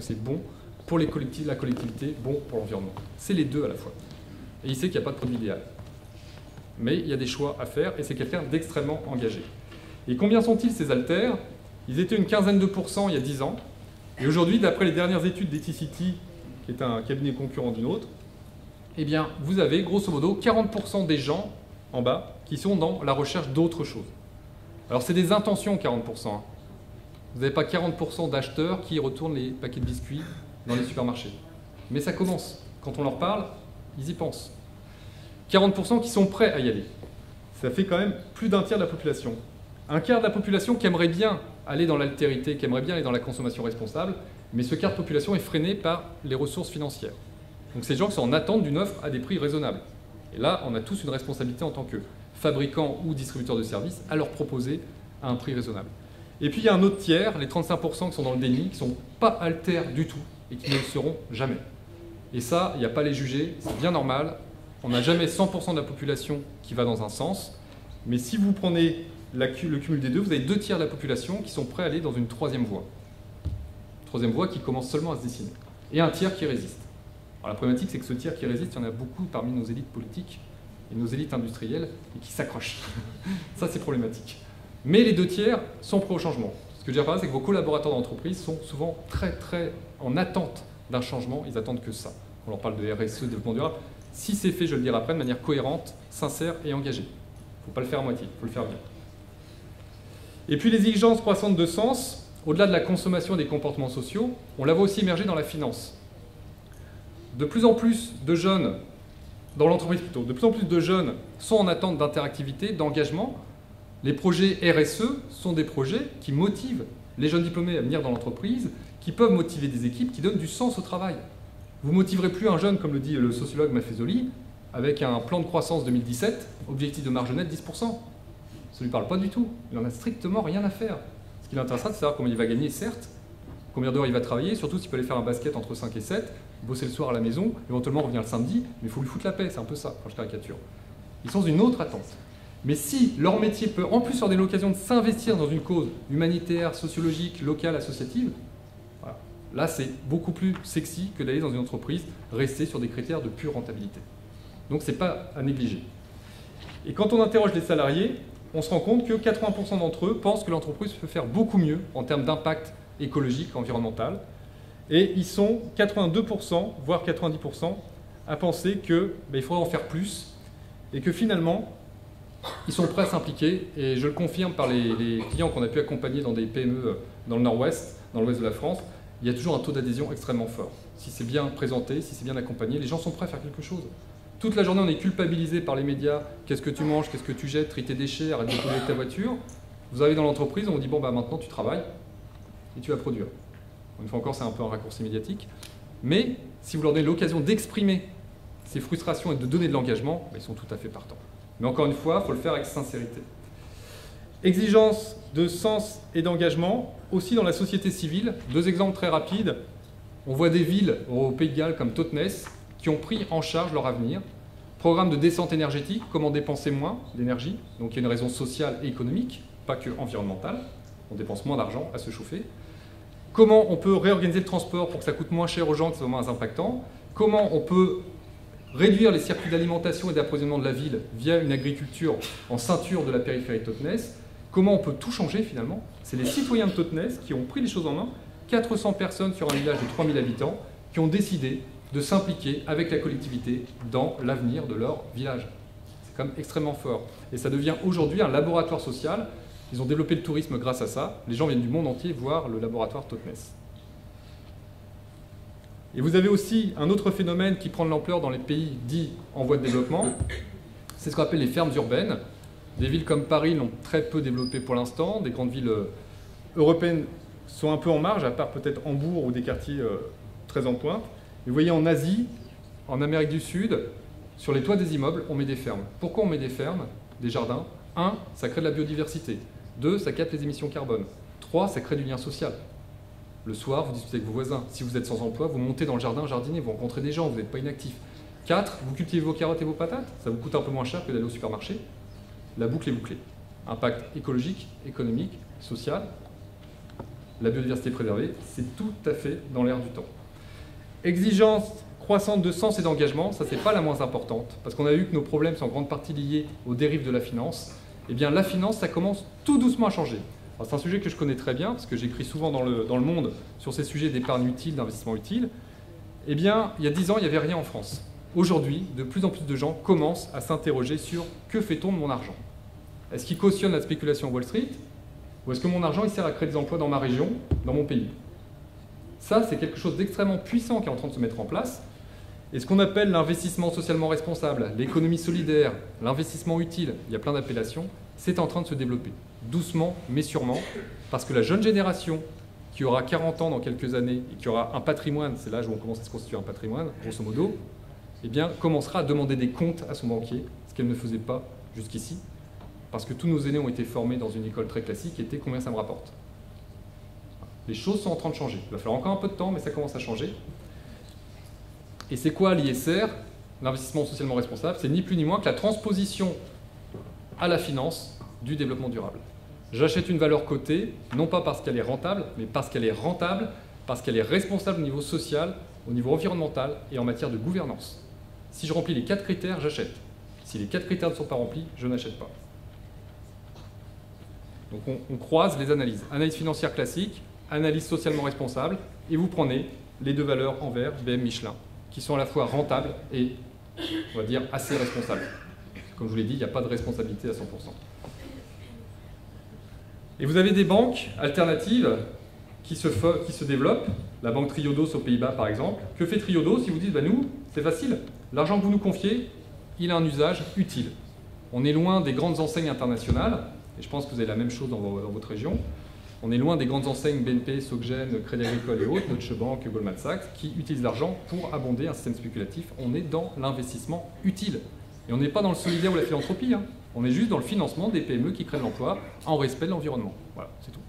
que c'est bon pour la collectivité, bon pour l'environnement. C'est les deux à la fois. Et il sait qu'il n'y a pas de produit idéal. Mais il y a des choix à faire, et c'est quelqu'un d'extrêmement engagé. Et combien sont-ils ces haltères? Ils étaient une quinzaine de pourcents il y a 10 ans. Et aujourd'hui, d'après les dernières études d'Ethicity, qui est un cabinet concurrent d'une autre, eh bien, vous avez grosso modo 40% des gens en bas qui sont dans la recherche d'autres choses. Alors, c'est des intentions, 40%. Hein. Vous n'avez pas 40% d'acheteurs qui retournent les paquets de biscuits dans les supermarchés. Mais ça commence. Quand on leur parle, ils y pensent. 40% qui sont prêts à y aller. Ça fait quand même plus d'un tiers de la population. Un quart de la population qui aimerait bien aller dans l'altérité, qui aimerait bien aller dans la consommation responsable, mais ce quart de population est freiné par les ressources financières. Donc ces gens qui sont en attente d'une offre à des prix raisonnables. Et là, on a tous une responsabilité en tant que fabricants ou distributeurs de services à leur proposer à un prix raisonnable. Et puis il y a un autre tiers, les 35% qui sont dans le déni, qui ne sont pas altères du tout et qui ne le seront jamais. Et ça, il n'y a pas à les juger, c'est bien normal. On n'a jamais 100% de la population qui va dans un sens. Mais si vous prenez le cumul des deux, vous avez 2 tiers de la population qui sont prêts à aller dans une troisième voie. Troisième voie qui commence seulement à se dessiner. Et un tiers qui résiste. Alors la problématique, c'est que ce tiers qui résiste, il y en a beaucoup parmi nos élites politiques et nos élites industrielles et qui s'accrochent. Ça, c'est problématique. Mais les 2 tiers sont prêts au changement. Ce que je veux dire par là, c'est que vos collaborateurs d'entreprise sont souvent très en attente d'un changement. Ils attendent que ça. On leur parle de RSE, développement durable. Si c'est fait, je le dirai après, de manière cohérente, sincère et engagée. Il ne faut pas le faire à moitié, il faut le faire bien. Et puis les exigences croissantes de sens, au-delà de la consommation et des comportements sociaux, on la voit aussi émerger dans la finance. De plus en plus de jeunes, dans l'entreprise plutôt, de plus en plus de jeunes sont en attente d'interactivité, d'engagement. Les projets RSE sont des projets qui motivent les jeunes diplômés à venir dans l'entreprise, qui peuvent motiver des équipes, qui donnent du sens au travail. Vous ne motiverez plus un jeune, comme le dit le sociologue Maffezoli, avec un plan de croissance 2017, objectif de marge nette 10%. Ça ne lui parle pas du tout. Il n'en a strictement rien à faire. Ce qui l'intéressera, c'est de savoir combien il va gagner, certes, combien d'heures il va travailler, surtout s'il peut aller faire un basket entre 5 et 7, bosser le soir à la maison, éventuellement revenir le samedi, mais il faut lui foutre la paix, c'est un peu ça, quand je caricature. Ils sont dans une autre attente. Mais si leur métier peut en plus leur donner l'occasion de s'investir dans une cause humanitaire, sociologique, locale, associative, voilà. Là c'est beaucoup plus sexy que d'aller dans une entreprise rester sur des critères de pure rentabilité. Donc c'est pas à négliger. Et quand on interroge les salariés, on se rend compte que 80% d'entre eux pensent que l'entreprise peut faire beaucoup mieux en termes d'impact écologique, environnemental. Et ils sont 82%, voire 90%, à penser qu'il faudrait en faire plus et que finalement, ils sont prêts à s'impliquer. Et je le confirme par les clients qu'on a pu accompagner dans des PME dans le nord-ouest, dans l'ouest de la France, il y a toujours un taux d'adhésion extrêmement fort. Si c'est bien présenté, si c'est bien accompagné, les gens sont prêts à faire quelque chose. Toute la journée, on est culpabilisé par les médias. Qu'est-ce que tu manges, qu'est-ce que tu jettes, trie tes déchets, arrête de polluer ta voiture. Vous arrivez dans l'entreprise, on vous dit, bon, bah, maintenant tu travailles et tu vas produire. Une fois encore, c'est un peu un raccourci médiatique. Mais si vous leur donnez l'occasion d'exprimer ces frustrations et de donner de l'engagement, bah, ils sont tout à fait partants. Mais encore une fois, il faut le faire avec sincérité. Exigence de sens et d'engagement, aussi dans la société civile. 2 exemples très rapides. On voit des villes au Pays de Galles comme Totnes qui ont pris en charge leur avenir. Programme de descente énergétique, comment dépenser moins d'énergie. Donc il y a une raison sociale et économique, pas que environnementale. On dépense moins d'argent à se chauffer. Comment on peut réorganiser le transport pour que ça coûte moins cher aux gens, que ce soit moins impactant. Comment on peut réduire les circuits d'alimentation et d'approvisionnement de la ville via une agriculture en ceinture de la périphérie de Totnes. Comment on peut tout changer finalement. C'est les citoyens de Totnes qui ont pris les choses en main. 400 personnes sur un village de 3000 habitants qui ont décidé de s'impliquer avec la collectivité dans l'avenir de leur village. C'est quand même extrêmement fort. Et ça devient aujourd'hui un laboratoire social. Ils ont développé le tourisme grâce à ça. Les gens viennent du monde entier voir le laboratoire Totnes. Et vous avez aussi un autre phénomène qui prend de l'ampleur dans les pays dits en voie de développement. C'est ce qu'on appelle les fermes urbaines. Des villes comme Paris l'ont très peu développé pour l'instant. Des grandes villes européennes sont un peu en marge, à part peut-être Hambourg ou des quartiers très en pointe. Et vous voyez en Asie, en Amérique du Sud, sur les toits des immeubles, on met des fermes. Pourquoi on met des fermes, des jardins? 1, ça crée de la biodiversité. 2, ça capte les émissions carbone. 3, ça crée du lien social. Le soir, vous discutez avec vos voisins. Si vous êtes sans emploi, vous montez dans le jardin jardiner, vous rencontrez des gens, vous n'êtes pas inactif. 4, vous cultivez vos carottes et vos patates. Ça vous coûte un peu moins cher que d'aller au supermarché. La boucle est bouclée. Impact écologique, économique, social. la biodiversité préservée, c'est tout à fait dans l'air du temps. Exigence croissante de sens et d'engagement, ça c'est pas la moins importante, parce qu'on a vu que nos problèmes sont en grande partie liés aux dérives de la finance. Eh bien la finance, ça commence tout doucement à changer. C'est un sujet que je connais très bien, parce que j'écris souvent dans le monde sur ces sujets d'épargne utile, d'investissement utile. Eh bien, il y a 10 ans, il n'y avait rien en France. Aujourd'hui, de plus en plus de gens commencent à s'interroger sur que fait-on de mon argent? Est-ce qu'il cautionne la spéculation Wall Street? Ou est-ce que mon argent il sert à créer des emplois dans ma région, dans mon pays? Ça, c'est quelque chose d'extrêmement puissant qui est en train de se mettre en place. Et ce qu'on appelle l'investissement socialement responsable, l'économie solidaire, l'investissement utile, il y a plein d'appellations, c'est en train de se développer. Doucement, mais sûrement, parce que la jeune génération qui aura 40 ans dans quelques années et qui aura un patrimoine, c'est l'âge où on commence à se constituer un patrimoine, grosso modo, eh bien, commencera à demander des comptes à son banquier, ce qu'elle ne faisait pas jusqu'ici, parce que tous nos aînés ont été formés dans une école très classique, qui était combien ça me rapporte. Les choses sont en train de changer. Il va falloir encore un peu de temps, mais ça commence à changer. Et c'est quoi l'ISR, l'investissement socialement responsable? C'est ni plus ni moins que la transposition à la finance du développement durable. J'achète une valeur cotée, non pas parce qu'elle est rentable, mais parce qu'elle est rentable, parce qu'elle est responsable au niveau social, au niveau environnemental et en matière de gouvernance. Si je remplis les 4 critères, j'achète. Si les 4 critères ne sont pas remplis, je n'achète pas. Donc on croise les analyses. Analyse financière classique, analyse socialement responsable, et vous prenez les 2 valeurs en vert, BM Michelin, qui sont à la fois rentables et, on va dire, assez responsables. Comme je vous l'ai dit, il n'y a pas de responsabilité à 100%. Et vous avez des banques alternatives qui se développent. La banque Triodos aux Pays-Bas, par exemple. Que fait Triodos? Ils vous disent, bah, nous, c'est facile. L'argent que vous nous confiez, il a un usage utile. On est loin des grandes enseignes internationales, et je pense que vous avez la même chose dans votre région. On est loin des grandes enseignes BNP, SocGen, Crédit Agricole et autres, Deutsche Bank, Goldman Sachs, qui utilisent l'argent pour abonder un système spéculatif. On est dans l'investissement utile. Et on n'est pas dans le solidaire ou la philanthropie. Hein. On est juste dans le financement des PME qui créent de l'emploi en respect de l'environnement. Voilà, c'est tout.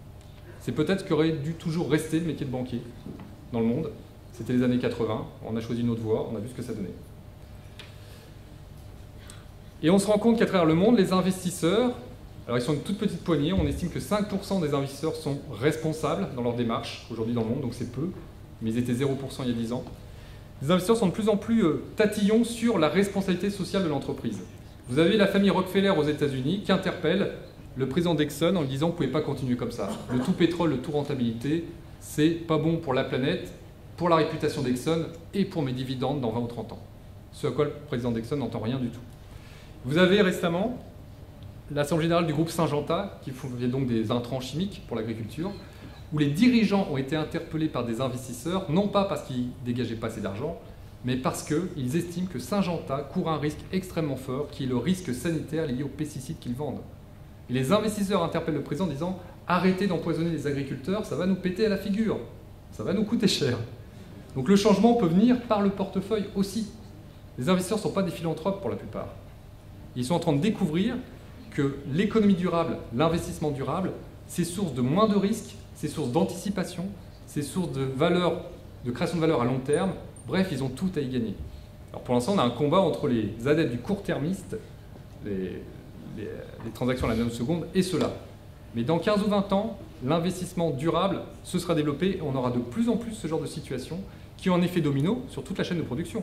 C'est peut-être ce qu'aurait dû toujours rester le métier de banquier dans le monde. C'était les années 80. On a choisi une autre voie. On a vu ce que ça donnait. Et on se rend compte qu'à travers le monde, les investisseurs, alors ils sont une toute petite poignée, on estime que 5% des investisseurs sont responsables dans leur démarche aujourd'hui dans le monde, donc c'est peu, mais ils étaient 0% il y a 10 ans. Les investisseurs sont de plus en plus tatillons sur la responsabilité sociale de l'entreprise. Vous avez la famille Rockefeller aux États-Unis qui interpelle le président d'Exxon en lui disant « Vous ne pouvez pas continuer comme ça. Le tout pétrole, le tout rentabilité, c'est pas bon pour la planète, pour la réputation d'Exxon et pour mes dividendes dans 20 ou 30 ans. » Ce à quoi le président d'Exxon n'entend rien du tout. Vous avez récemment l'Assemblée générale du groupe Syngenta, qui fait donc des intrants chimiques pour l'agriculture, où les dirigeants ont été interpellés par des investisseurs, non pas parce qu'ils ne dégageaient pas assez d'argent, mais parce qu'ils estiment que Syngenta court un risque extrêmement fort, qui est le risque sanitaire lié aux pesticides qu'ils vendent. Et les investisseurs interpellent le président en disant « Arrêtez d'empoisonner les agriculteurs, ça va nous péter à la figure, ça va nous coûter cher. » Donc le changement peut venir par le portefeuille aussi. Les investisseurs ne sont pas des philanthropes pour la plupart. Ils sont en train de découvrir que l'économie durable, l'investissement durable, c'est source de moins de risques, c'est source d'anticipation, c'est source de valeur, de création de valeur à long terme. Bref, ils ont tout à y gagner. Alors pour l'instant, on a un combat entre les adeptes du court-termiste, les transactions à la nanoseconde, et ceux-là. Mais dans 15 ou 20 ans, l'investissement durable se sera développé et on aura de plus en plus ce genre de situation qui ont un effet domino sur toute la chaîne de production.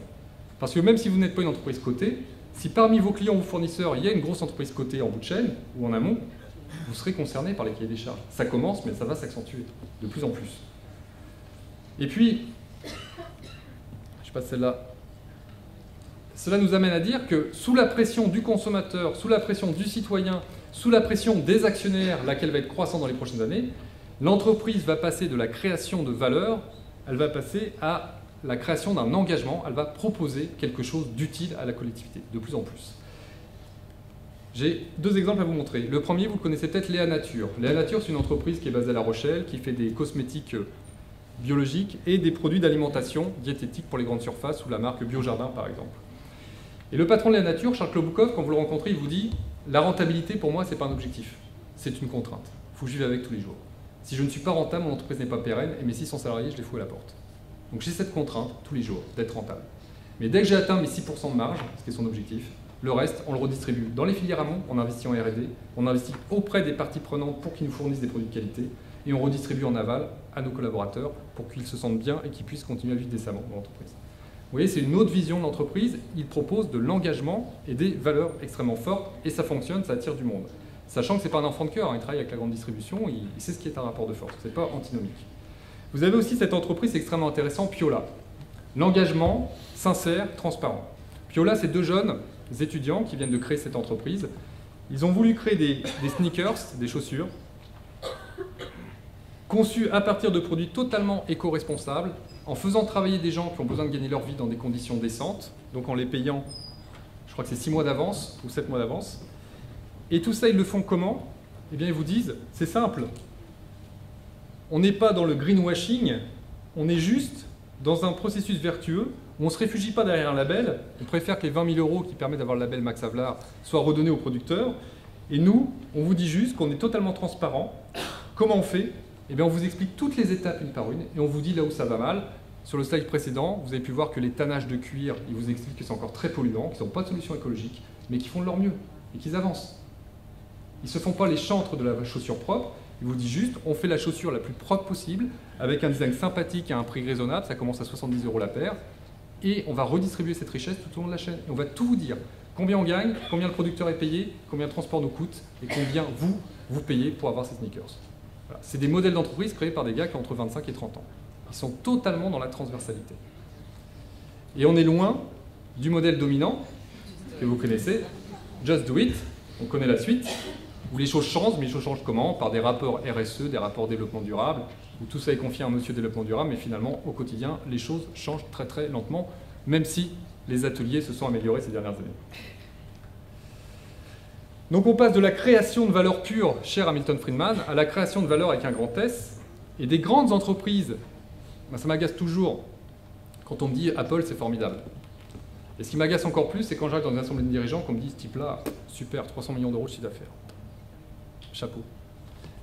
Parce que même si vous n'êtes pas une entreprise cotée, si parmi vos clients ou fournisseurs, il y a une grosse entreprise cotée en bout de chaîne ou en amont, vous serez concerné par les cahiers des charges. Ça commence, mais ça va s'accentuer de plus en plus. Et puis, je passe celle-là. Cela nous amène à dire que sous la pression du consommateur, sous la pression du citoyen, sous la pression des actionnaires, laquelle va être croissante dans les prochaines années, l'entreprise va passer de la création de valeur, elle va passer à la création d'un engagement, elle va proposer quelque chose d'utile à la collectivité, de plus en plus. J'ai 2 exemples à vous montrer. Le premier, vous connaissez peut-être Léa Nature. Léa Nature, c'est une entreprise qui est basée à La Rochelle, qui fait des cosmétiques biologiques et des produits d'alimentation diététique pour les grandes surfaces, sous la marque Biojardin par exemple. Et le patron de Léa Nature, Charles Kloboukov, quand vous le rencontrez, il vous dit « La rentabilité, pour moi, ce n'est pas un objectif, c'est une contrainte. Il faut que je vive avec tous les jours. Si je ne suis pas rentable, mon entreprise n'est pas pérenne, et mes 600 salariés, je les fous à la porte. Donc j'ai cette contrainte, tous les jours, d'être rentable. Mais dès que j'ai atteint mes 6% de marge, ce qui est son objectif, le reste, on le redistribue dans les filières amont, on investit en R&D, on investit auprès des parties prenantes pour qu'ils nous fournissent des produits de qualité, et on redistribue en aval à nos collaborateurs pour qu'ils se sentent bien et qu'ils puissent continuer à vivre décemment dans l'entreprise. Vous voyez, c'est une autre vision de l'entreprise. Il propose de l'engagement et des valeurs extrêmement fortes et ça fonctionne, ça attire du monde. Sachant que ce n'est pas un enfant de cœur, il travaille avec la grande distribution, il sait ce qui est un rapport de force, ce n'est pas antinomique. Vous avez aussi cette entreprise extrêmement intéressante, Piola. L'engagement sincère, transparent. Piola, c'est 2 jeunes étudiants qui viennent de créer cette entreprise. Ils ont voulu créer des sneakers, des chaussures, conçus à partir de produits totalement éco-responsables, en faisant travailler des gens qui ont besoin de gagner leur vie dans des conditions décentes, donc en les payant, je crois que c'est 6 mois d'avance ou 7 mois d'avance. Et tout ça, ils le font comment? Eh bien, ils vous disent, c'est simple. On n'est pas dans le greenwashing, on est juste dans un processus vertueux où on ne se réfugie pas derrière un label, on préfère que les 20 000 € qui permettent d'avoir le label Max Havelaar soient redonnés aux producteurs. Et nous, on vous dit juste qu'on est totalement transparent. Comment on fait? Eh bien, on vous explique toutes les étapes une par une et on vous dit là où ça va mal. Sur le slide précédent, vous avez pu voir que les tannages de cuir, ils vous expliquent que c'est encore très polluant, qu'ils n'ont pas de solution écologique, mais qu'ils font de leur mieux et qu'ils avancent. Ils ne se font pas les chantres de la chaussure propre, ils vous disent juste, on fait la chaussure la plus propre possible, avec un design sympathique et un prix raisonnable, ça commence à 70 € la paire, et on va redistribuer cette richesse tout au long de la chaîne. Et on va tout vous dire, combien on gagne, combien le producteur est payé, combien le transport nous coûte, et combien vous payez pour avoir ces sneakers. Voilà. C'est des modèles d'entreprise créés par des gars qui ont entre 25 et 30 ans. Ils sont totalement dans la transversalité. Et on est loin du modèle dominant, que vous connaissez, Just Do It, on connaît la suite, où les choses changent, mais les choses changent comment? Par des rapports RSE, des rapports développement durable, où tout ça est confié à un monsieur développement durable, mais finalement, au quotidien, les choses changent très très lentement, même si les ateliers se sont améliorés ces dernières années. Donc on passe de la création de valeur pure, cher à Milton Friedman, à la création de valeur avec un grand S, et des grandes entreprises, ben ça m'agace toujours quand on me dit Apple c'est formidable. Et ce qui m'agace encore plus, c'est quand j'arrive dans une assemblée de dirigeants qu'on me dit ce type-là, super, 300 millions € de chiffre d'affaires. Chapeau.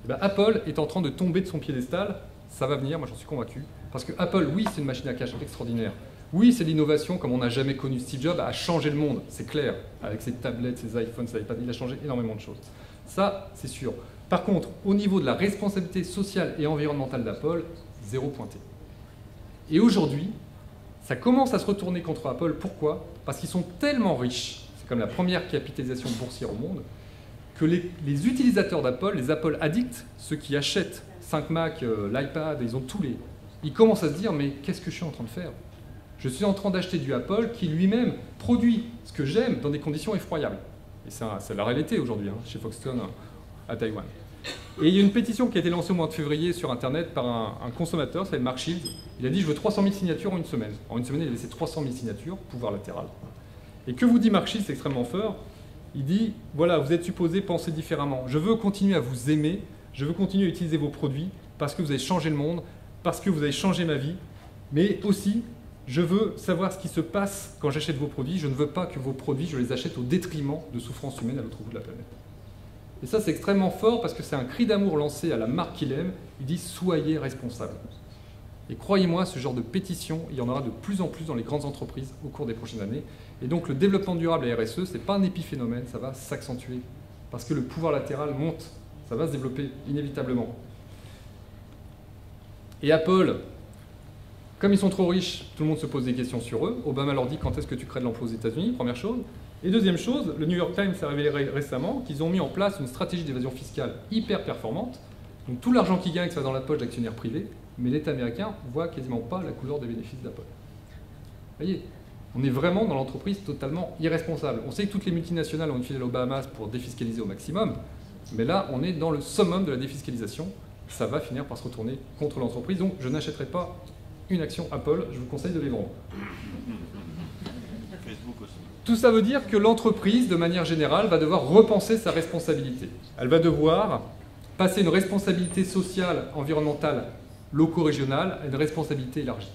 Et ben Apple est en train de tomber de son piédestal, ça va venir, moi j'en suis convaincu, parce que Apple, oui, c'est une machine à cash extraordinaire. Oui, c'est l'innovation comme on n'a jamais connu. Steve Jobs a changé le monde, c'est clair, avec ses tablettes, ses iPhones, ses iPads, il a changé énormément de choses. Ça, c'est sûr. Par contre, au niveau de la responsabilité sociale et environnementale d'Apple, zéro pointé. Et aujourd'hui, ça commence à se retourner contre Apple. Pourquoi? Parce qu'ils sont tellement riches, c'est comme la première capitalisation boursière au monde, que les utilisateurs d'Apple, les Apple addicts, ceux qui achètent 5 Mac, l'iPad, ils ont tous les... Ils commencent à se dire, mais qu'est-ce que je suis en train de faire? Je suis en train d'acheter du Apple qui lui-même produit ce que j'aime dans des conditions effroyables. Et c'est la réalité aujourd'hui, hein, chez Foxconn à Taïwan. Et il y a une pétition qui a été lancée au mois de février sur Internet par un consommateur, ça s'appelle Mark Shields. Il a dit, je veux 300 000 signatures en une semaine. En une semaine, il a laissé 300 000 signatures, pouvoir latéral. Et que vous dit Mark Shields, c'est extrêmement fort. Il dit, voilà, vous êtes supposé penser différemment. Je veux continuer à vous aimer, je veux continuer à utiliser vos produits parce que vous avez changé le monde, parce que vous avez changé ma vie, mais aussi, je veux savoir ce qui se passe quand j'achète vos produits. Je ne veux pas que vos produits, je les achète au détriment de souffrances humaines à l'autre bout de la planète. Et ça, c'est extrêmement fort parce que c'est un cri d'amour lancé à la marque qu'il aime. Il dit « Soyez responsables ». Et croyez-moi, ce genre de pétition, il y en aura de plus en plus dans les grandes entreprises au cours des prochaines années. Et donc, le développement durable et RSE, ce n'est pas un épiphénomène, ça va s'accentuer. Parce que le pouvoir latéral monte, ça va se développer inévitablement. Et Apple, comme ils sont trop riches, tout le monde se pose des questions sur eux. Obama leur dit quand est-ce que tu crées de l'emploi aux États-Unis, première chose. Et deuxième chose, le New York Times a révélé récemment qu'ils ont mis en place une stratégie d'évasion fiscale hyper performante. Donc tout l'argent qu'ils gagnent, ça va dans la poche d'actionnaires privés, mais l'État américain ne voit quasiment pas la couleur des bénéfices d'Apple. Vous voyez, on est vraiment dans l'entreprise totalement irresponsable. On sait que toutes les multinationales ont une filiale aux Bahamas pour défiscaliser au maximum, mais là, on est dans le summum de la défiscalisation. Ça va finir par se retourner contre l'entreprise, donc je n'achèterai pas une action Apple, je vous conseille de les vendre. Tout ça veut dire que l'entreprise, de manière générale, va devoir repenser sa responsabilité. Elle va devoir passer une responsabilité sociale, environnementale, loco-régionale, à une responsabilité élargie.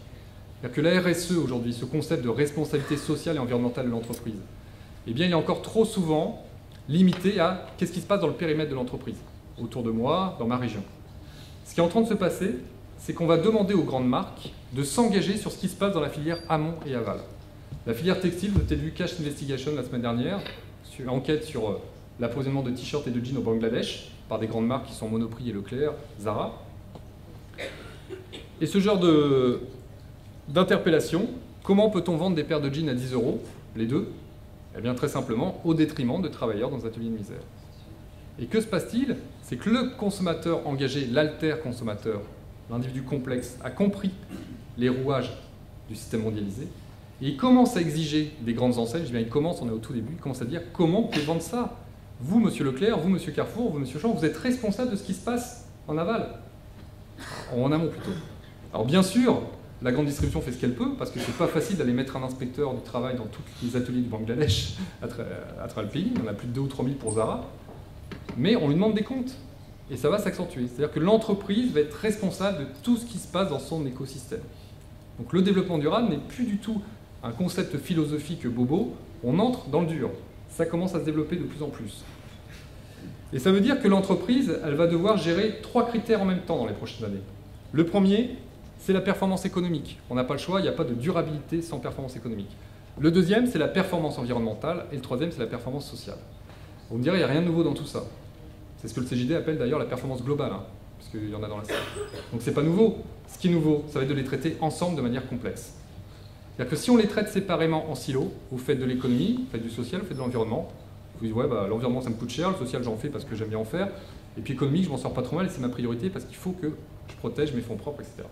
C'est-à-dire que la RSE aujourd'hui, ce concept de responsabilité sociale et environnementale de l'entreprise, eh bien, il est encore trop souvent limité à qu'est-ce qui se passe dans le périmètre de l'entreprise, autour de moi, dans ma région. Ce qui est en train de se passer, c'est qu'on va demander aux grandes marques de s'engager sur ce qui se passe dans la filière amont et aval. La filière textile, vous avez vu Cash Investigation la semaine dernière, sur enquête sur l'approvisionnement de t-shirts et de jeans au Bangladesh par des grandes marques qui sont Monoprix et Leclerc, Zara. Et ce genre d'interpellation, comment peut-on vendre des paires de jeans à 10 €, les deux? Eh bien très simplement, au détriment de travailleurs dans un atelier de misère. Et que se passe-t-il? C'est que le consommateur engagé, l'alter-consommateur, l'individu complexe, a compris les rouages du système mondialisé, et il commence à exiger des grandes enseignes, je dis bien il commence, on est au tout début, il commence à dire comment vous pouvez vendre ça? Vous, monsieur Leclerc, vous, monsieur Carrefour, vous, monsieur Auchan, vous êtes responsable de ce qui se passe en aval. En amont plutôt. Alors bien sûr, la grande distribution fait ce qu'elle peut, parce que c'est pas facile d'aller mettre un inspecteur du travail dans tous les ateliers du Bangladesh à travers le pays, il y en a plus de 2 ou 3 000 pour Zara, mais on lui demande des comptes, et ça va s'accentuer. C'est-à-dire que l'entreprise va être responsable de tout ce qui se passe dans son écosystème. Donc le développement durable n'est plus du tout un concept philosophique bobo, on entre dans le dur. Ça commence à se développer de plus en plus. Et ça veut dire que l'entreprise, elle va devoir gérer 3 critères en même temps dans les prochaines années. Le premier, c'est la performance économique. On n'a pas le choix, il n'y a pas de durabilité sans performance économique. Le deuxième, c'est la performance environnementale. Et le troisième, c'est la performance sociale. Vous me direz, il n'y a rien de nouveau dans tout ça. C'est ce que le CJD appelle d'ailleurs la performance globale, hein, parce qu'il y en a dans la salle. Donc c'est pas nouveau. Ce qui est nouveau, ça va être de les traiter ensemble de manière complexe. C'est-à-dire que si on les traite séparément en silos, vous faites de l'économie, vous faites du social, vous faites de l'environnement, vous dites ouais, bah, l'environnement ça me coûte cher, le social j'en fais parce que j'aime bien en faire, et puis économique je m'en sors pas trop mal et c'est ma priorité parce qu'il faut que je protège mes fonds propres, etc.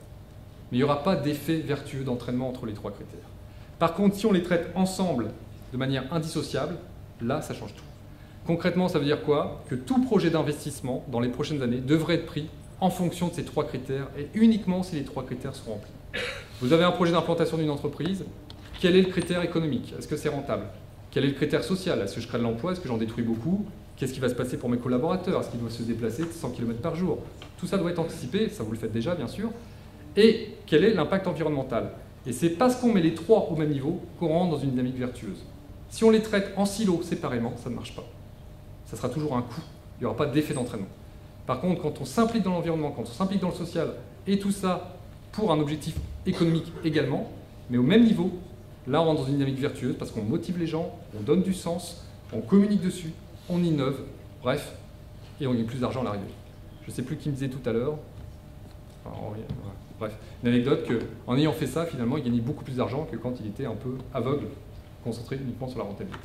Mais il n'y aura pas d'effet vertueux d'entraînement entre les 3 critères. Par contre, si on les traite ensemble de manière indissociable, là ça change tout. Concrètement, ça veut dire quoi? Que tout projet d'investissement dans les prochaines années devrait être pris en fonction de ces 3 critères et uniquement si les 3 critères sont remplis. Vous avez un projet d'implantation d'une entreprise, quel est le critère économique? Est-ce que c'est rentable? Quel est le critère social? Est-ce que je crée de l'emploi? Est-ce que j'en détruis beaucoup? Qu'est-ce qui va se passer pour mes collaborateurs? Est-ce qu'ils doivent se déplacer de 100 km par jour? Tout ça doit être anticipé, ça vous le faites déjà bien sûr. Et quel est l'impact environnemental? Et c'est parce qu'on met les 3 au même niveau qu'on rentre dans une dynamique vertueuse. Si on les traite en silo, séparément, ça ne marche pas. Ça sera toujours un coût, il n'y aura pas d'effet d'entraînement. Par contre, quand on s'implique dans l'environnement, quand on s'implique dans le social, et tout ça pour un objectif économique également, mais au même niveau, là on rentre dans une dynamique vertueuse parce qu'on motive les gens, on donne du sens, on communique dessus, on innove, bref, et on gagne plus d'argent à l'arrivée. Je ne sais plus qui me disait tout à l'heure, enfin, bref, une anecdote qu'en ayant fait ça, finalement, il gagnait beaucoup plus d'argent que quand il était un peu aveugle, concentré uniquement sur la rentabilité,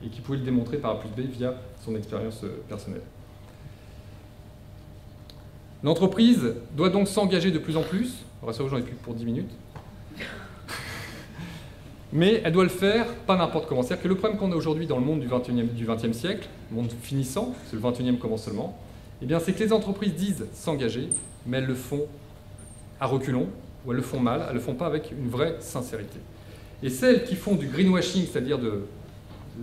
et qui pouvait le démontrer par A plus B via son expérience personnelle. L'entreprise doit donc s'engager de plus en plus, rassurez-vous, j'en ai plus pour 10 minutes, mais elle doit le faire pas n'importe comment. C'est-à-dire que le problème qu'on a aujourd'hui dans le monde du XXe siècle, monde finissant, c'est le XXIe commence seulement, eh bien c'est que les entreprises disent s'engager, mais elles le font à reculons, ou elles le font mal, elles ne le font pas avec une vraie sincérité. Et celles qui font du greenwashing, c'est-à-dire de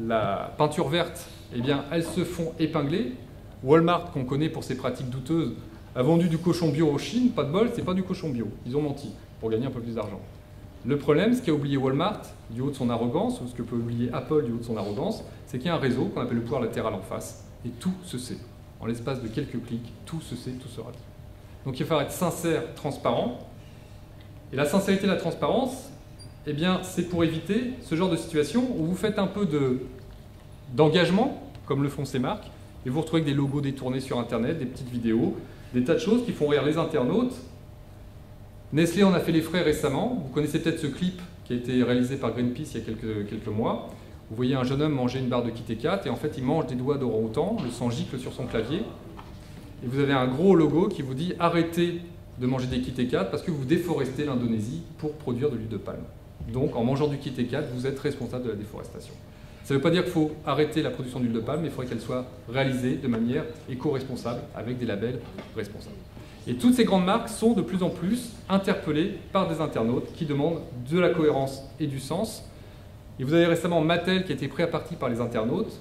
la peinture verte, eh bien elles se font épingler. Walmart, qu'on connaît pour ses pratiques douteuses, a vendu du cochon bio en Chine, pas de bol, c'est pas du cochon bio. Ils ont menti pour gagner un peu plus d'argent. Le problème, ce qu'a oublié Walmart, du haut de son arrogance, ou ce que peut oublier Apple du haut de son arrogance, c'est qu'il y a un réseau qu'on appelle le pouvoir latéral en face, et tout se sait. En l'espace de quelques clics, tout se sait, tout sera dit. Donc il va falloir être sincère, transparent. Et la sincérité et la transparence, eh bien, c'est pour éviter ce genre de situation où vous faites un peu d'engagement, comme le font ces marques, et vous retrouvez avec des logos détournés sur Internet, des petites vidéos, des tas de choses qui font rire les internautes. Nestlé en a fait les frais récemment. Vous connaissez peut-être ce clip qui a été réalisé par Greenpeace il y a quelques mois. Vous voyez un jeune homme manger une barre de Kit Kat et en fait il mange des doigts d'orang-outan, le sang gicle sur son clavier. Et vous avez un gros logo qui vous dit « Arrêtez de manger des Kit Kat parce que vous déforestez l'Indonésie pour produire de l'huile de palme. Donc en mangeant du Kit Kat, vous êtes responsable de la déforestation. » Ça ne veut pas dire qu'il faut arrêter la production d'huile de palme, mais il faudrait qu'elle soit réalisée de manière éco-responsable, avec des labels responsables. Et toutes ces grandes marques sont de plus en plus interpellées par des internautes qui demandent de la cohérence et du sens. Et vous avez récemment Mattel qui a été pris à partie par les internautes.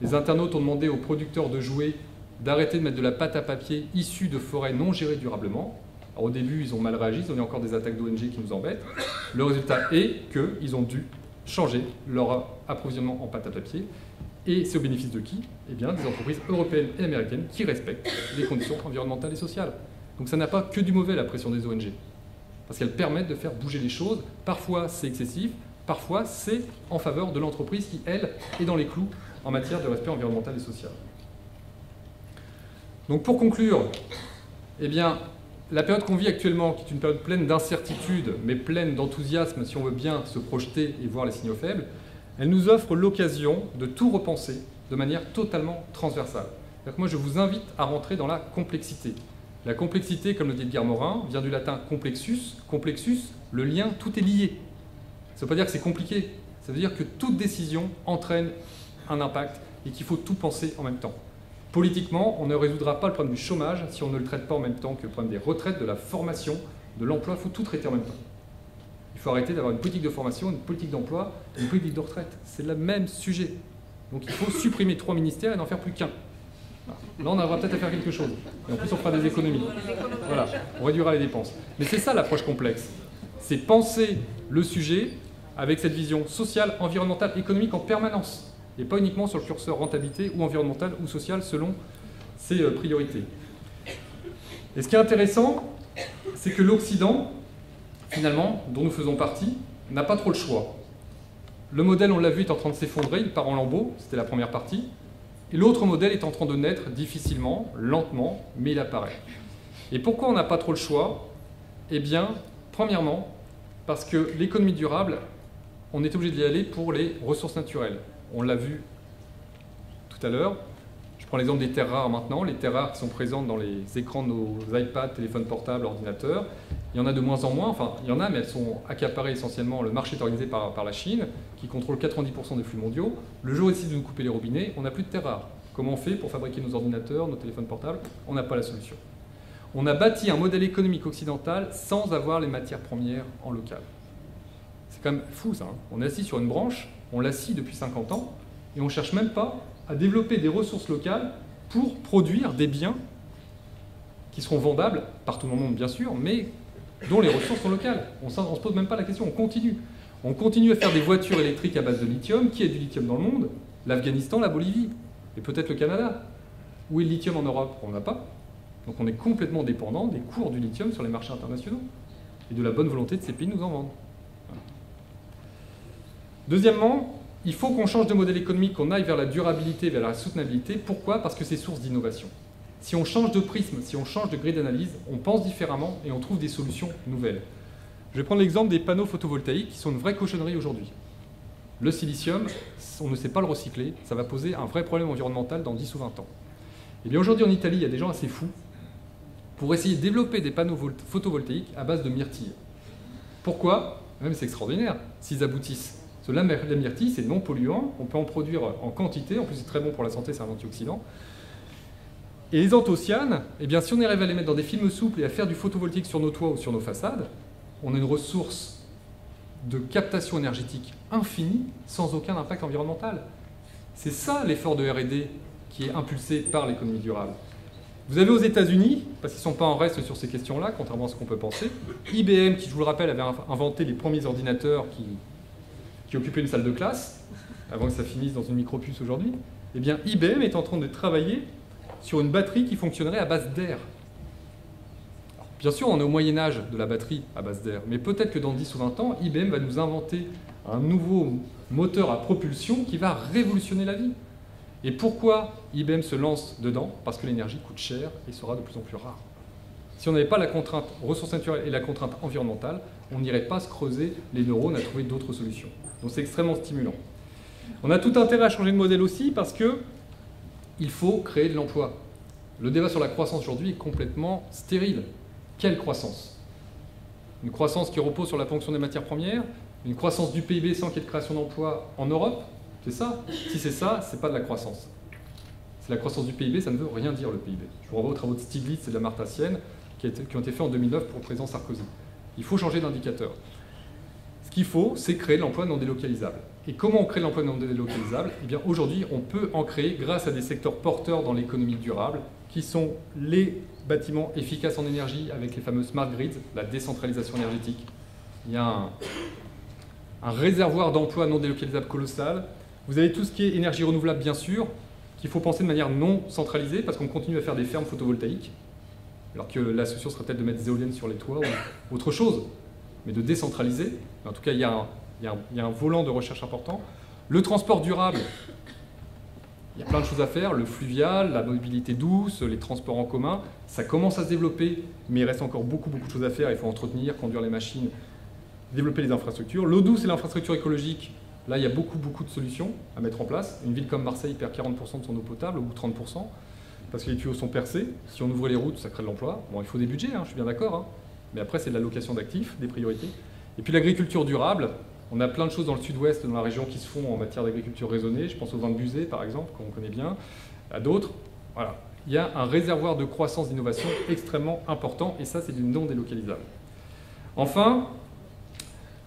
Les internautes ont demandé aux producteurs de jouets d'arrêter de mettre de la pâte à papier issue de forêts non gérées durablement. Alors, au début, ils ont mal réagi, ils ont eu encore des attaques d'ONG qui nous embêtent. Le résultat est qu'ils ont dû changer leur approvisionnement en pâte à papier. Et c'est au bénéfice de qui? Eh bien, des entreprises européennes et américaines qui respectent les conditions environnementales et sociales. Donc ça n'a pas que du mauvais, la pression des ONG. Parce qu'elles permettent de faire bouger les choses. Parfois, c'est excessif. Parfois, c'est en faveur de l'entreprise qui, elle, est dans les clous en matière de respect environnemental et social. Donc pour conclure, eh bien, la période qu'on vit actuellement, qui est une période pleine d'incertitude, mais pleine d'enthousiasme, si on veut bien se projeter et voir les signaux faibles, elle nous offre l'occasion de tout repenser de manière totalement transversale. Moi, je vous invite à rentrer dans la complexité. La complexité, comme le dit Edgar Morin, vient du latin complexus. Complexus, le lien, tout est lié. Ça ne veut pas dire que c'est compliqué. Ça veut dire que toute décision entraîne un impact et qu'il faut tout penser en même temps. Politiquement, on ne résoudra pas le problème du chômage si on ne le traite pas en même temps que le problème des retraites, de la formation, de l'emploi. Il faut tout traiter en même temps. Il faut arrêter d'avoir une politique de formation, une politique d'emploi, une politique de retraite. C'est le même sujet. Donc il faut supprimer 3 ministères et n'en faire plus qu'un. Là, on aura peut-être à faire quelque chose. Et en plus, on fera des économies. Voilà, on réduira les dépenses. Mais c'est ça l'approche complexe. C'est penser le sujet avec cette vision sociale, environnementale, économique en permanence. Et pas uniquement sur le curseur rentabilité ou environnementale ou sociale selon ses priorités. Et ce qui est intéressant, c'est que l'Occident, finalement, dont nous faisons partie, n'a pas trop le choix. Le modèle, on l'a vu, est en train de s'effondrer, il part en lambeaux, c'était la première partie. Et l'autre modèle est en train de naître difficilement, lentement, mais il apparaît. Et pourquoi on n'a pas trop le choix? Eh bien, premièrement, parce que l'économie durable, on est obligé d'y aller pour les ressources naturelles. On l'a vu tout à l'heure. Je prends l'exemple des terres rares maintenant. Les terres rares qui sont présentes dans les écrans de nos iPads, téléphones portables, ordinateurs. Il y en a de moins en moins. Enfin, il y en a, mais elles sont accaparées essentiellement. Le marché est organisé par la Chine, qui contrôle 90% des flux mondiaux. Le jour où ils décident de nous couper les robinets, on n'a plus de terres rares. Comment on fait pour fabriquer nos ordinateurs, nos téléphones portables? On n'a pas la solution. On a bâti un modèle économique occidental sans avoir les matières premières en local. C'est quand même fou, ça. Hein. On est assis sur une branche, on la scie depuis 50 ans, et on ne cherche même pas à développer des ressources locales pour produire des biens qui seront vendables partout dans le monde, bien sûr, mais dont les ressources sont locales. On ne se pose même pas la question, on continue. On continue à faire des voitures électriques à base de lithium. Qui a du lithium dans le monde? L'Afghanistan, la Bolivie, et peut-être le Canada. Où est le lithium en Europe? On n'en a pas. Donc on est complètement dépendant des cours du lithium sur les marchés internationaux et de la bonne volonté de ces pays de nous en vendre. Voilà. Deuxièmement, il faut qu'on change de modèle économique, qu'on aille vers la durabilité, vers la soutenabilité. Pourquoi? Parce que c'est source d'innovation. Si on change de prisme, si on change de grille d'analyse, on pense différemment et on trouve des solutions nouvelles. Je vais prendre l'exemple des panneaux photovoltaïques qui sont une vraie cochonnerie aujourd'hui. Le silicium, on ne sait pas le recycler, ça va poser un vrai problème environnemental dans 10 ou 20 ans. Et bien aujourd'hui en Italie, il y a des gens assez fous pour essayer de développer des panneaux photovoltaïques à base de myrtille. Pourquoi? Même c'est extraordinaire s'ils aboutissent. Parce que la myrtille, c'est non polluant, on peut en produire en quantité, en plus c'est très bon pour la santé, c'est un antioxydant. Et les anthocyanes, eh bien, si on arrive à les mettre dans des films souples et à faire du photovoltaïque sur nos toits ou sur nos façades, on a une ressource de captation énergétique infinie sans aucun impact environnemental. C'est ça l'effort de R&D qui est impulsé par l'économie durable. Vous avez aux États-Unis, parce qu'ils ne sont pas en reste sur ces questions-là, contrairement à ce qu'on peut penser, IBM, qui je vous le rappelle avait inventé les premiers ordinateurs qui occupaient une salle de classe, avant que ça finisse dans une micropuce aujourd'hui, eh bien IBM est en train de travailler sur une batterie qui fonctionnerait à base d'air. Bien sûr, on est au Moyen-Âge de la batterie à base d'air, mais peut-être que dans 10 ou 20 ans, IBM va nous inventer un nouveau moteur à propulsion qui va révolutionner la vie. Et pourquoi IBM se lance dedans? Parce que l'énergie coûte cher et sera de plus en plus rare. Si on n'avait pas la contrainte ressources naturelles et la contrainte environnementale, on n'irait pas se creuser les neurones à trouver d'autres solutions. Donc c'est extrêmement stimulant. On a tout intérêt à changer de modèle aussi parce que il faut créer de l'emploi. Le débat sur la croissance aujourd'hui est complètement stérile. Quelle croissance? Une croissance qui repose sur la ponction des matières premières? Une croissance du PIB sans qu'il y ait de création d'emplois en Europe? C'est ça? Si c'est ça, c'est pas de la croissance. C'est la croissance du PIB, ça ne veut rien dire le PIB. Je vous renvoie aux travaux de Stiglitz et de Lamartine qui ont été faits en 2009 pour le président Sarkozy. Il faut changer d'indicateur. Ce qu'il faut, c'est créer de l'emploi non délocalisable. Et comment on crée de l'emploi non délocalisable? Eh bien, aujourd'hui, on peut en créer grâce à des secteurs porteurs dans l'économie durable, qui sont les bâtiments efficaces en énergie avec les fameux smart grids, la décentralisation énergétique. Il y a un réservoir d'emplois non délocalisable colossal. Vous avez tout ce qui est énergie renouvelable, bien sûr, qu'il faut penser de manière non centralisée, parce qu'on continue à faire des fermes photovoltaïques, alors que la solution serait peut-être de mettre des éoliennes sur les toits ou autre chose, mais de décentraliser. En tout cas, il y a un volant de recherche important. Le transport durable, Il y a plein de choses à faire, le fluvial, la mobilité douce, les transports en commun, ça commence à se développer, mais il reste encore beaucoup de choses à faire. Il faut entretenir, conduire les machines, développer les infrastructures. L'eau douce et l'infrastructure écologique, là il y a beaucoup de solutions à mettre en place. Une ville comme Marseille perd 40% de son eau potable, ou 30%, parce que les tuyaux sont percés. Si on ouvre les routes, ça crée de l'emploi. Bon, il faut des budgets, je suis bien d'accord, mais après c'est de l'allocation d'actifs, des priorités. Et puis l'agriculture durable, on a plein de choses dans le sud-ouest, dans la région, qui se font en matière d'agriculture raisonnée. Je pense aux vins de Buzet, par exemple, qu'on connaît bien, à d'autres. Voilà. Il y a un réservoir de croissance d'innovation extrêmement important, et ça, c'est du non délocalisable. Enfin,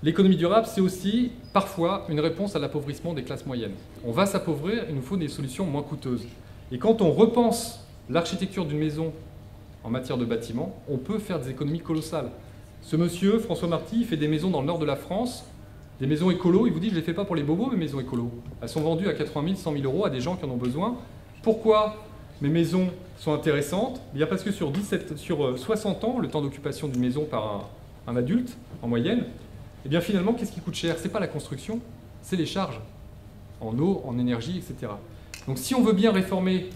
l'économie durable, c'est aussi, parfois, une réponse à l'appauvrissement des classes moyennes. On va s'appauvrir, il nous faut des solutions moins coûteuses. Et quand on repense l'architecture d'une maison en matière de bâtiment, on peut faire des économies colossales. Ce monsieur, François Marty, il fait des maisons dans le nord de la France, des maisons écolo. Il vous dit, je ne les fais pas pour les bobos, mes maisons écolo. Elles sont vendues à 80 000, 100 000 euros à des gens qui en ont besoin. Pourquoi mes maisons sont intéressantes? Bien parce que sur 60 ans, le temps d'occupation d'une maison par un adulte, en moyenne, et bien finalement, qu'est-ce qui coûte cher? Ce n'est pas la construction, c'est les charges, en eau, en énergie, etc. Donc si on veut bien réformer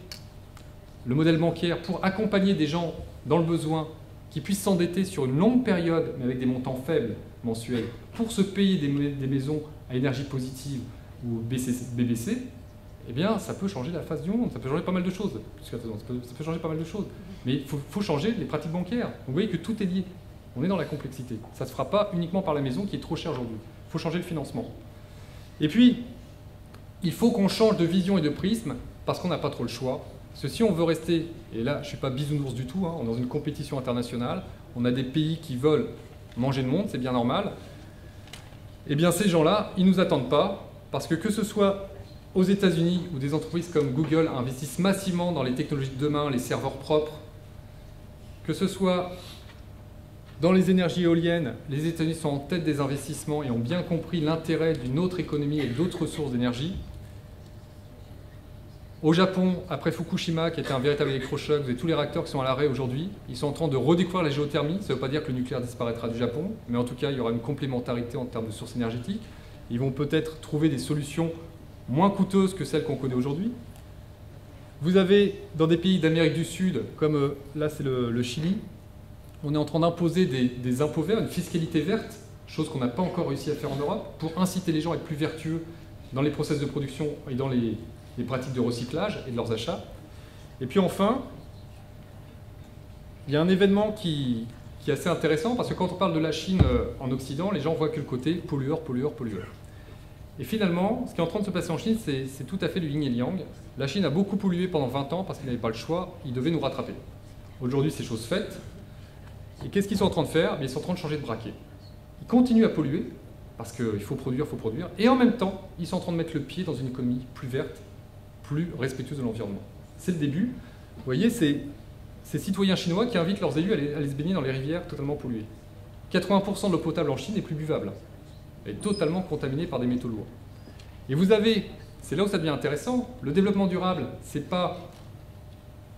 le modèle bancaire pour accompagner des gens dans le besoin, qui puissent s'endetter sur une longue période, mais avec des montants faibles mensuels, pour se payer des maisons à énergie positive ou BBC, eh bien, ça peut changer la face du monde, ça peut changer pas mal de choses. Ça peut changer pas mal de choses. Mais il faut changer les pratiques bancaires. Donc, vous voyez que tout est lié. On est dans la complexité. Ça ne se fera pas uniquement par la maison qui est trop chère aujourd'hui. Il faut changer le financement. Et puis, il faut qu'on change de vision et de prisme parce qu'on n'a pas trop le choix. Parce que si on veut rester, et là je ne suis pas bisounours du tout, on est dans une compétition internationale, on a des pays qui veulent manger le monde, c'est bien normal, eh bien ces gens-là, ils ne nous attendent pas, parce que ce soit aux États-Unis où des entreprises comme Google investissent massivement dans les technologies de demain, les serveurs propres, que ce soit dans les énergies éoliennes, les États-Unis sont en tête des investissements et ont bien compris l'intérêt d'une autre économie et d'autres sources d'énergie. Au Japon, après Fukushima, qui était un véritable électrochoc, vous avez tous les réacteurs qui sont à l'arrêt aujourd'hui. Ils sont en train de redécouvrir la géothermie. Ça ne veut pas dire que le nucléaire disparaîtra du Japon, mais en tout cas, il y aura une complémentarité en termes de sources énergétiques. Ils vont peut-être trouver des solutions moins coûteuses que celles qu'on connaît aujourd'hui. Vous avez, dans des pays d'Amérique du Sud, comme là c'est le Chili, on est en train d'imposer des impôts verts, une fiscalité verte, chose qu'on n'a pas encore réussi à faire en Europe, pour inciter les gens à être plus vertueux dans les process de production et dans les pratiques de recyclage et de leurs achats. Et puis enfin, il y a un événement qui est assez intéressant, parce que quand on parle de la Chine en Occident, les gens voient que le côté pollueur, pollueur, pollueur. Et finalement, ce qui est en train de se passer en Chine, c'est tout à fait du yin et le yang. La Chine a beaucoup pollué pendant 20 ans parce qu'ils n'avaient pas le choix, ils devaient nous rattraper. Aujourd'hui, c'est chose faite. Et qu'est-ce qu'ils sont en train de faire? Ils sont en train de changer de braquet. Ils continuent à polluer, parce qu'il faut produire, et en même temps, ils sont en train de mettre le pied dans une économie plus verte, plus respectueuse de l'environnement. C'est le début. Vous voyez, c'est ces citoyens chinois qui invitent leurs élus à aller se baigner dans les rivières totalement polluées. 80% de l'eau potable en Chine n'est plus buvable. Elle est totalement contaminée par des métaux lourds. Et vous avez, c'est là où ça devient intéressant, le développement durable, ce n'est pas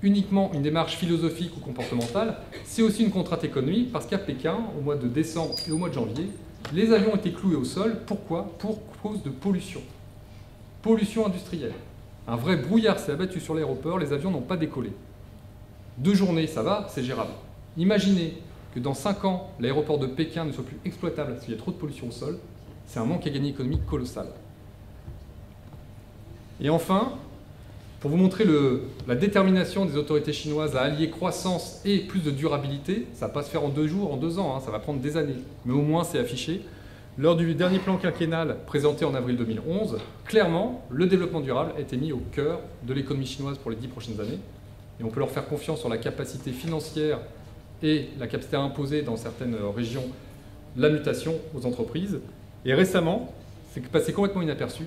uniquement une démarche philosophique ou comportementale, c'est aussi une contrainte économique, parce qu'à Pékin, au mois de décembre et au mois de janvier, les avions ont été cloués au sol. Pourquoi? Pour cause de pollution. Pollution industrielle. Un vrai brouillard s'est abattu sur l'aéroport, les avions n'ont pas décollé. 2 journées, ça va, c'est gérable. Imaginez que dans 5 ans, l'aéroport de Pékin ne soit plus exploitable parce qu'il y a trop de pollution au sol. C'est un manque à gagner économique colossal. Et enfin, pour vous montrer la détermination des autorités chinoises à allier croissance et plus de durabilité, ça ne va pas se faire en 2 jours, en 2 ans, ça va prendre des années. Mais au moins, c'est affiché. Lors du dernier plan quinquennal présenté en avril 2011, clairement, le développement durable a été mis au cœur de l'économie chinoise pour les 10 prochaines années. Et on peut leur faire confiance sur la capacité financière et la capacité à imposer dans certaines régions la mutation aux entreprises. Et récemment, c'est passé complètement inaperçu,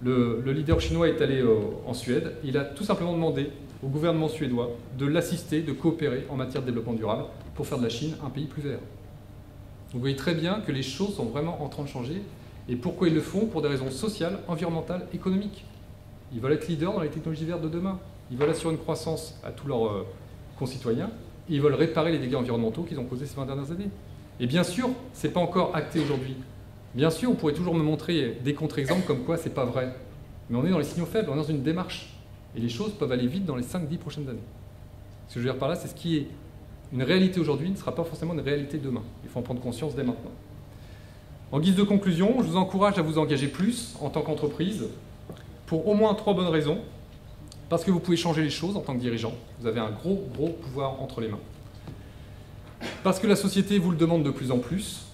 le leader chinois est allé en Suède. Il a tout simplement demandé au gouvernement suédois de l'assister, de coopérer en matière de développement durable pour faire de la Chine un pays plus vert. Vous voyez très bien que les choses sont vraiment en train de changer. Et pourquoi ils le font? Pour des raisons sociales, environnementales, économiques. Ils veulent être leaders dans les technologies vertes de demain. Ils veulent assurer une croissance à tous leurs concitoyens. Et ils veulent réparer les dégâts environnementaux qu'ils ont causés ces 20 dernières années. Et bien sûr, ce n'est pas encore acté aujourd'hui. Bien sûr, on pourrait toujours me montrer des contre-exemples comme quoi ce n'est pas vrai. Mais on est dans les signaux faibles, on est dans une démarche. Et les choses peuvent aller vite dans les 5-10 prochaines années. Ce que je veux dire par là, c'est ce qui est une réalité aujourd'hui ne sera pas forcément une réalité demain. Il faut en prendre conscience dès maintenant. En guise de conclusion, je vous encourage à vous engager plus en tant qu'entreprise pour au moins 3 bonnes raisons. Parce que vous pouvez changer les choses en tant que dirigeant. Vous avez un gros pouvoir entre les mains. Parce que la société vous le demande de plus en plus.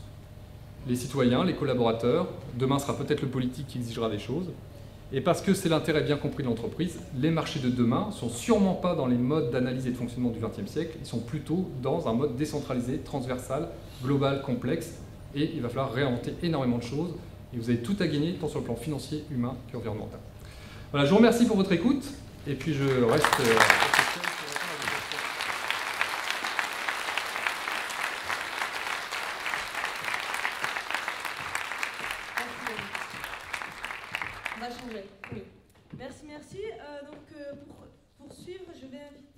Les citoyens, les collaborateurs. Demain sera peut-être le politique qui exigera des choses. Et parce que c'est l'intérêt bien compris de l'entreprise, les marchés de demain ne sont sûrement pas dans les modes d'analyse et de fonctionnement du XXe siècle, ils sont plutôt dans un mode décentralisé, transversal, global, complexe, et il va falloir réinventer énormément de choses, et vous avez tout à gagner, tant sur le plan financier, humain qu'environnemental. Voilà, je vous remercie pour votre écoute, et puis je reste... On va changer. Oui. Merci. Donc, pour poursuivre, je vais inviter